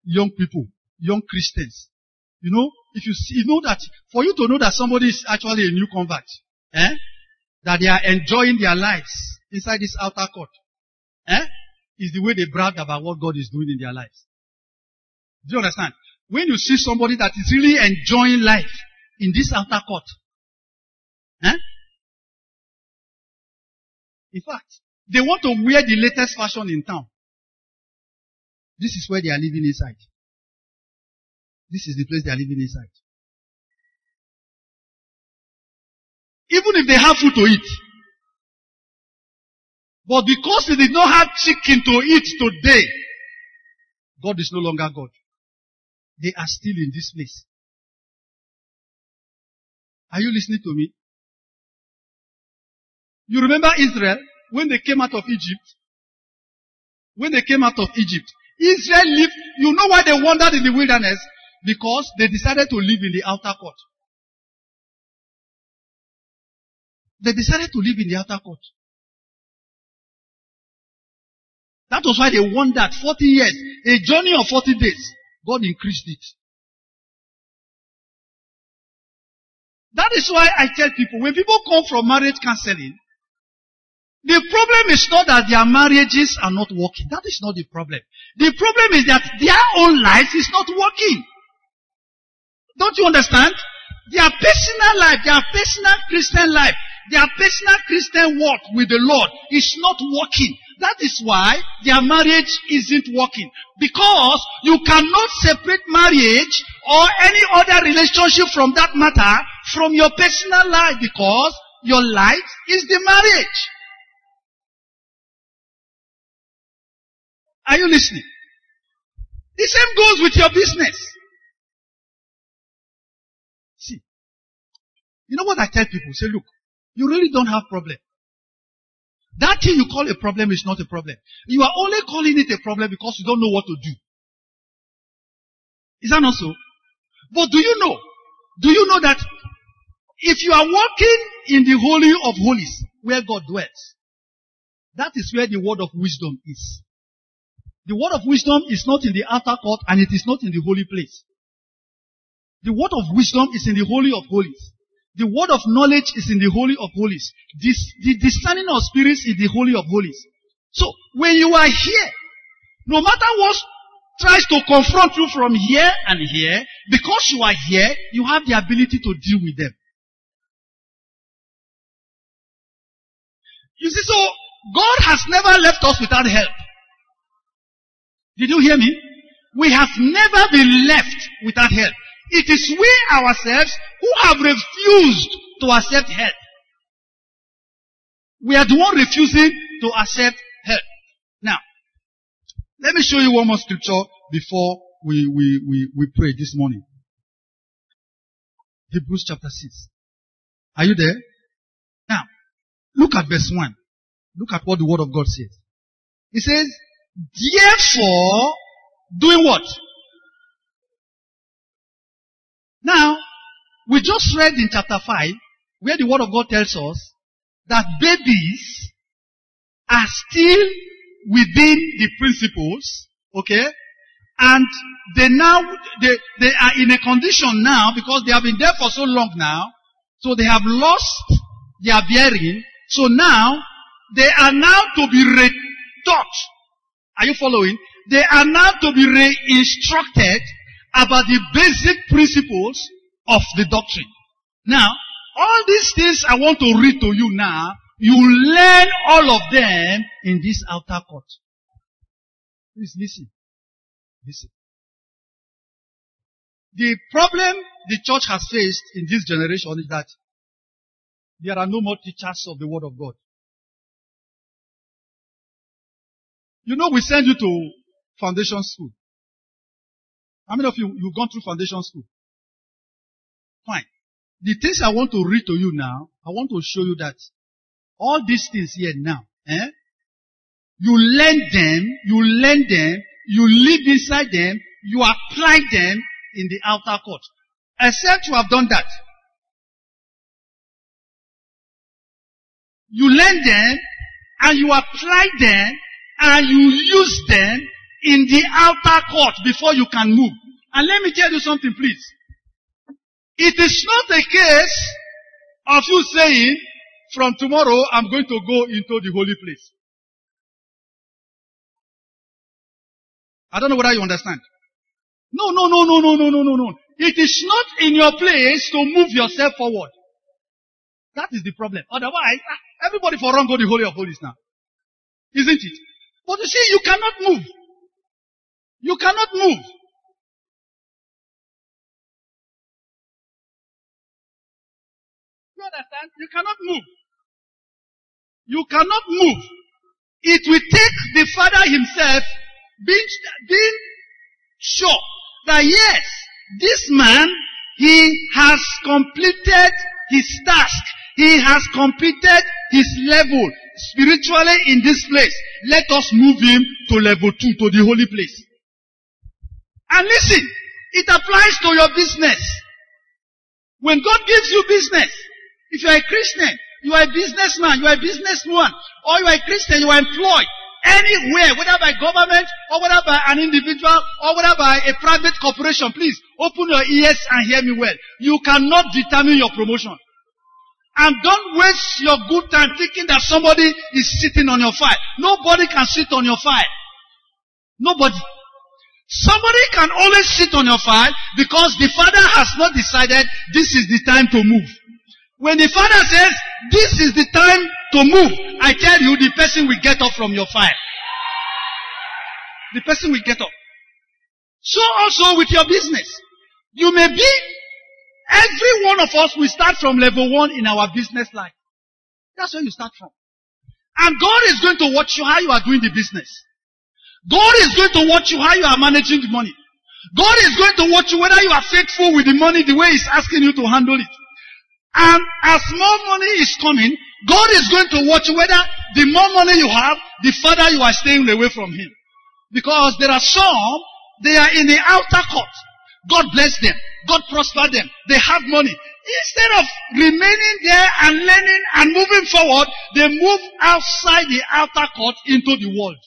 young people, young Christians, if you know that, for you to know that somebody is actually a new convert, that they are enjoying their lives inside this outer court, is the way they brag about what God is doing in their lives. Do you understand? When you see somebody that is really enjoying life in this outer court, in fact, they want to wear the latest fashion in town. This is where they are living inside. This is the place they are living inside. Even if they have food to eat. But because they did not have chicken to eat today, God is no longer God. They are still in this place. Are you listening to me? You remember Israel, when they came out of Egypt? When they came out of Egypt, Israel lived, you know why they wandered in the wilderness? Because they decided to live in the outer court. They decided to live in the outer court. That was why they wandered 40 years. A journey of 40 days. God increased it. That is why I tell people, when people come from marriage counseling, the problem is not that their marriages are not working. That is not the problem. The problem is that their own life is not working. Don't you understand? Their personal life, their personal Christian life, their personal Christian walk with the Lord is not working. That is why their marriage isn't working. Because you cannot separate marriage or any other relationship from that matter from your personal life, because your life is the marriage. Are you listening? The same goes with your business. See, you know what I tell people? Say, look, you really don't have problem. That thing you call a problem is not a problem. You are only calling it a problem because you don't know what to do. Is that not so? But do you know that if you are walking in the Holy of Holies, where God dwells, that is where the word of wisdom is. The word of wisdom is not in the outer court, and it is not in the holy place. The word of wisdom is in the Holy of Holies. The word of knowledge is in the Holy of Holies. The discerning of spirits is the Holy of Holies. So, when you are here, no matter what tries to confront you from here and here, because you are here, you have the ability to deal with them. You see, so, God has never left us without help. Did you hear me? We have never been left without help. It is we ourselves who have refused to accept help. We are the one refusing to accept help. Now, let me show you one more scripture before we pray this morning. Hebrews chapter 6. Are you there? Now, look at verse 1. Look at what the word of God says. It says, therefore, doing what? Now, we just read in chapter 5, where the word of God tells us that babies are still within the principles, okay? And they are in a condition now, because they have been there for so long now, so they have lost their bearing, so now, they are now to be retaught. Are you following? They are now to be re-instructed, about the basic principles of the doctrine. Now, all these things I want to read to you now, you learn all of them in this outer court. Please listen. Listen. The problem the church has faced in this generation is that there are no more teachers of the Word of God. You know, we send you to foundation school. How many of you've gone through foundation school? Fine. The things I want to read to you now, I want to show you that all these things here now, you learn them, you live inside them, you apply them in the outer court. Except you have done that. You learn them, and you apply them, and you use them in the outer court before you can move. And let me tell you something, please. It is not a case of you saying, from tomorrow I'm going to go into the holy place. I don't know whether you understand. No. It is not in your place to move yourself forward. That is the problem. Otherwise, everybody for wrong go the Holy of Holies now. Isn't it? But you see, you cannot move. You cannot move. You understand? You cannot move. You cannot move. It will take the Father himself being sure that yes, this man, he has completed his task. He has completed his level spiritually in this place. Let us move him to level 2, to the holy place. And listen, it applies to your business. When God gives you business, if you are a Christian, you are a businessman, you are a businesswoman, or you are a Christian, you are employed anywhere, whether by government, or whether by an individual, or whether by a private corporation. Please, open your ears and hear me well. You cannot determine your promotion. And don't waste your good time thinking that somebody is sitting on your file. Nobody can sit on your file. Nobody. Somebody can always sit on your file because the Father has not decided this is the time to move. When the Father says this is the time to move, I tell you the person will get up from your file. The person will get up. So also with your business. You may be, every one of us will start from level 1 in our business life. That's where you start from. And God is going to watch you how you are doing the business. God is going to watch you how you are managing the money. God is going to watch you whether you are faithful with the money the way He's asking you to handle it. And as more money is coming, God is going to watch you whether the more money you have, the further you are staying away from Him. Because there are some, they are in the outer court. God bless them. God prosper them. They have money. Instead of remaining there and learning and moving forward, they move outside the outer court into the world.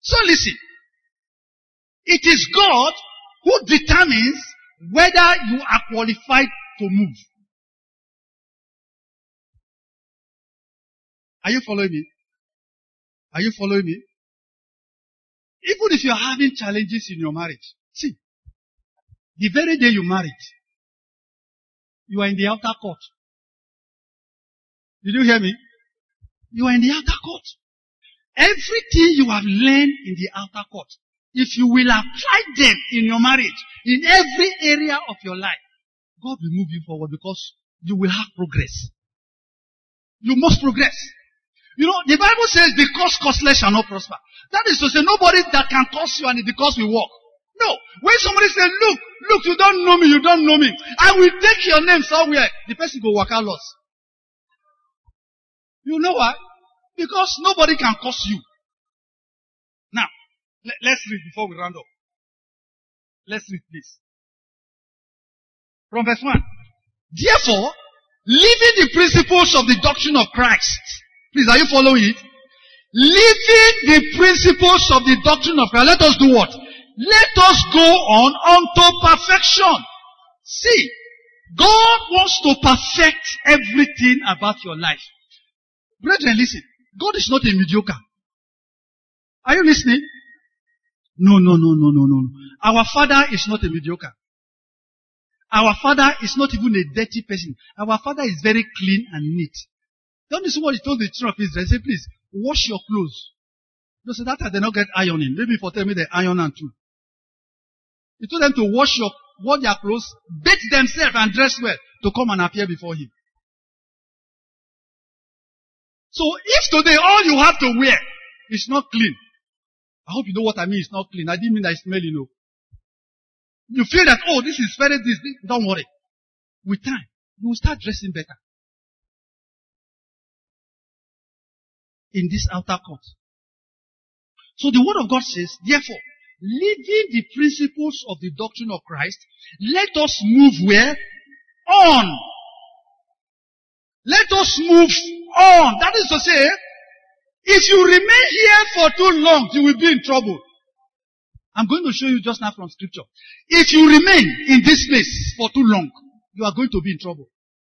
So listen, it is God who determines whether you are qualified to move. Are you following me? Are you following me? Even if you are having challenges in your marriage, see, the very day you married, you are in the outer court. Did you hear me? You are in the outer court. Everything you have learned in the outer court, if you will apply them in your marriage, in every area of your life, God will move you forward because you will have progress. You must progress. You know, the Bible says the causeless shall not prosper. That is to say, nobody that can curse you and it because we walk. No. When somebody says, look, you don't know me. I will take your name somewhere. The person go walk out lost. You know why? Because nobody can curse you. Now, let's read before we round up. Let's read this. From verse 1. Therefore, leaving the principles of the doctrine of Christ. Please, are you following it? Leaving the principles of the doctrine of Christ. Let us do what? Let us go on unto perfection. See, God wants to perfect everything about your life. Brethren, listen. God is not a mediocre. Are you listening? No. Our Father is not a mediocre. Our Father is not even a dirty person. Our Father is very clean and neat. Don't you see what he told the children of Israel? He said, please, wash your clothes. They said, that they not get ironing. Maybe for tell me they iron and too. He told them to wash their clothes, bathe themselves and dress well to come and appear before him. So if today all you have to wear is not clean, I hope you know what I mean, it's not clean. I didn't mean I smell, You feel that, oh, this is very this. Don't worry. With time, you will start dressing better. In this outer court. So the word of God says, therefore, leaving the principles of the doctrine of Christ, let us move where? On. Let us move on. That is to say, if you remain here for too long, you will be in trouble. I'm going to show you just now from scripture. If you remain in this place for too long, you are going to be in trouble.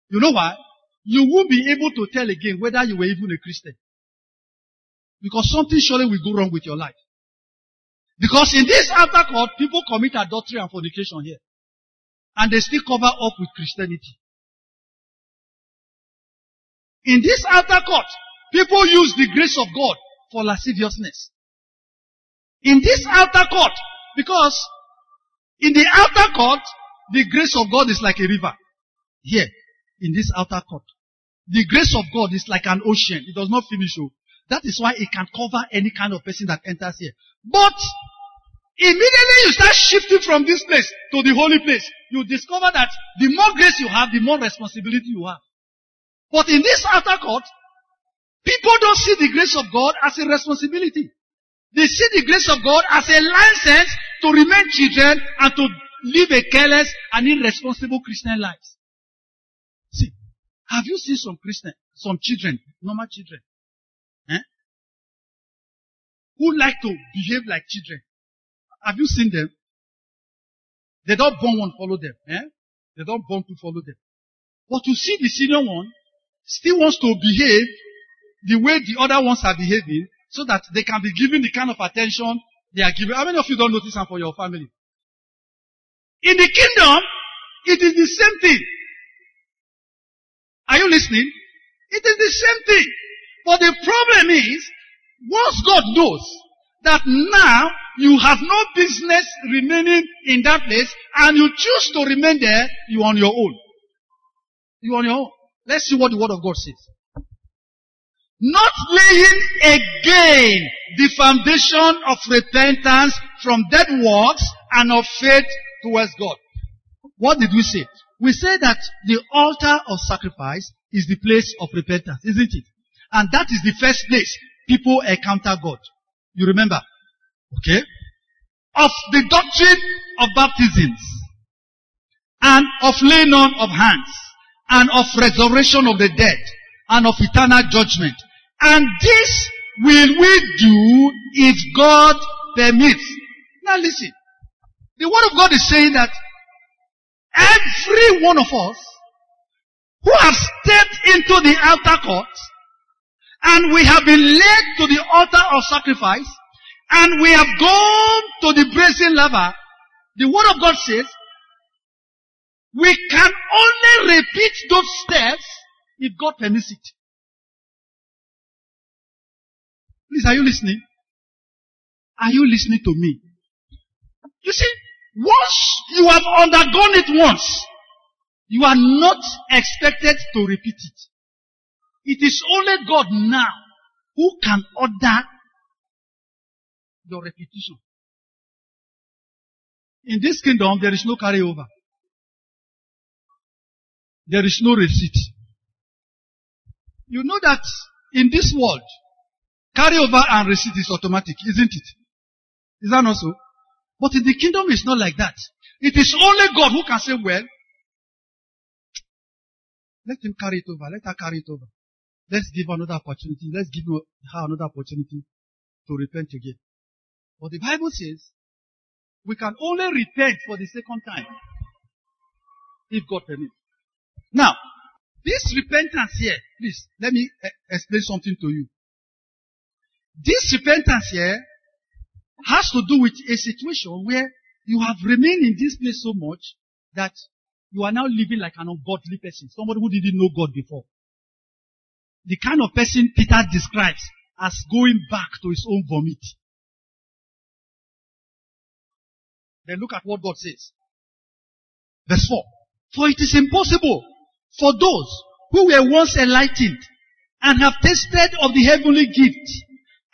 You know why? You won't be able to tell again whether you were even a Christian. Because something surely will go wrong with your life. Because in this outer court, people commit adultery and fornication here. And they still cover up with Christianity. In this outer court, people use the grace of God for lasciviousness. In this outer court, because in the outer court, the grace of God is like a river. Here, in this outer court, the grace of God is like an ocean. It does not finish. That is why it can cover any kind of person that enters here. But immediately you start shifting from this place to the holy place, you discover that the more grace you have, the more responsibility you have. But in this outer court, people don't see the grace of God as a responsibility. They see the grace of God as a license to remain children and to live a careless and irresponsible Christian lives. See, have you seen some children, normal children, who like to behave like children? Have you seen them? They don't born one follow them. They don't born to follow them. But you see the senior one still wants to behave the way the other ones are behaving so that they can be given the kind of attention they are giving. How many of you don't notice that for your family? In the kingdom, it is the same thing. Are you listening? It is the same thing. But the problem is, once God knows that now you have no business remaining in that place and you choose to remain there, you are on your own. You are on your own. Let's see what the word of God says. Not laying again the foundation of repentance from dead works and of faith towards God. What did we say? We said that the altar of sacrifice is the place of repentance, isn't it? And that is the first place people encounter God. You remember? Okay? Of the doctrine of baptisms, and of laying on of hands, and of resurrection of the dead, and of eternal judgment. And this will we do if God permits. Now listen. The word of God is saying that every one of us who have stepped into the outer court, and we have been led to the altar of sacrifice, and we have gone to the brazen laver, the word of God says, we can only repeat those steps if God permits it. Please, are you listening? Are you listening to me? You see, once you have undergone it once, you are not expected to repeat it. It is only God now who can order your repetition. In this kingdom, there is no carryover. There is no receipt. You know that in this world, carryover and receipt is automatic, isn't it? Is that not so? But in the kingdom, it's not like that. It is only God who can say, well, let him carry it over. Let her carry it over. Let's give another opportunity. Let's give her another opportunity to repent again. But the Bible says, we can only repent for the second time if God permits. Now, this repentance here, please, let me explain something to you. This repentance here has to do with a situation where you have remained in this place so much that you are now living like an ungodly person, somebody who didn't know God before. The kind of person Peter describes as going back to his own vomit. Then look at what God says. Verse 4. For it is impossible for those who were once enlightened and have tasted of the heavenly gift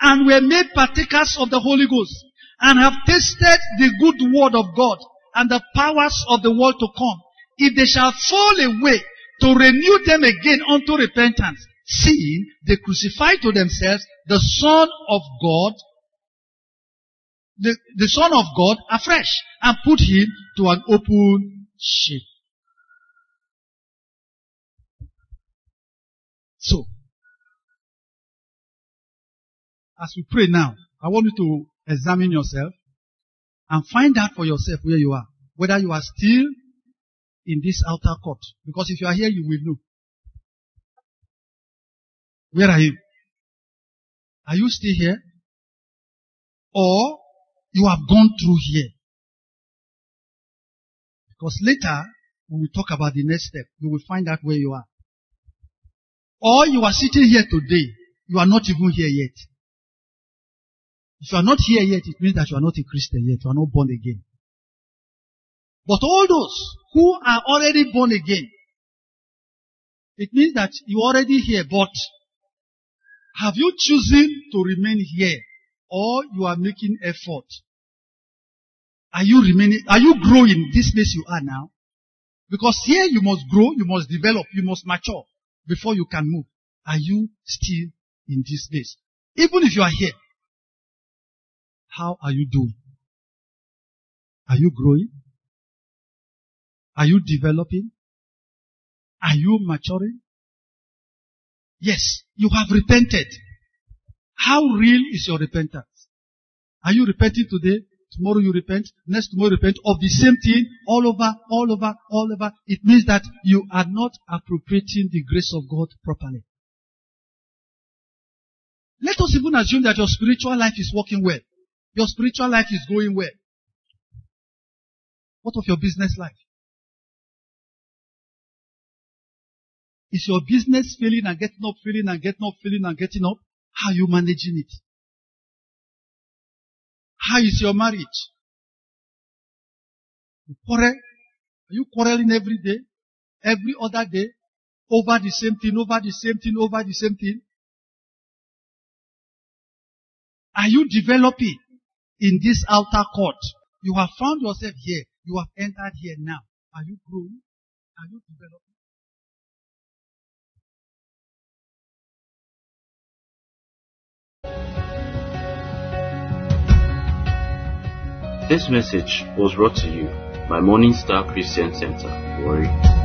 and were made partakers of the Holy Ghost and have tasted the good word of God and the powers of the world to come, if they shall fall away, to renew them again unto repentance, seeing they crucify to themselves the Son of God, the Son of God afresh, and put him to an open shame. So, as we pray now, I want you to examine yourself and find out for yourself where you are. Whether you are still in this outer court. Because if you are here, you will know. Where are you? Are you still here? Or you have gone through here? Because later, when we talk about the next step, you will find out where you are. Or you are sitting here today, you are not even here yet. If you are not here yet, it means that you are not a Christian yet. You are not born again. But all those who are already born again, it means that you are already here, but have you chosen to remain here? Or you are making effort? Are you growing this place you are now? Because here you must grow, you must develop, you must mature before you can move. Are you still in this place? Even if you are here, how are you doing? Are you growing? Are you developing? Are you maturing? Yes, you have repented. How real is your repentance? Are you repenting today? Tomorrow you repent. Next tomorrow you repent of the same thing all over. It means that you are not appropriating the grace of God properly. Let us even assume that your spiritual life is working well. Your spiritual life is going well. What of your business life? Is your business failing and getting up, failing and getting up, failing and getting up? How are you managing it? How is your marriage? You quarrel? Are you quarreling every day? Every other day? Over the same thing, over the same thing, over the same thing? Are you developing in this outer court? You have found yourself here. You have entered here now. Are you growing? Are you developing? This message was brought to you by Morning Star Christian Center, Warri.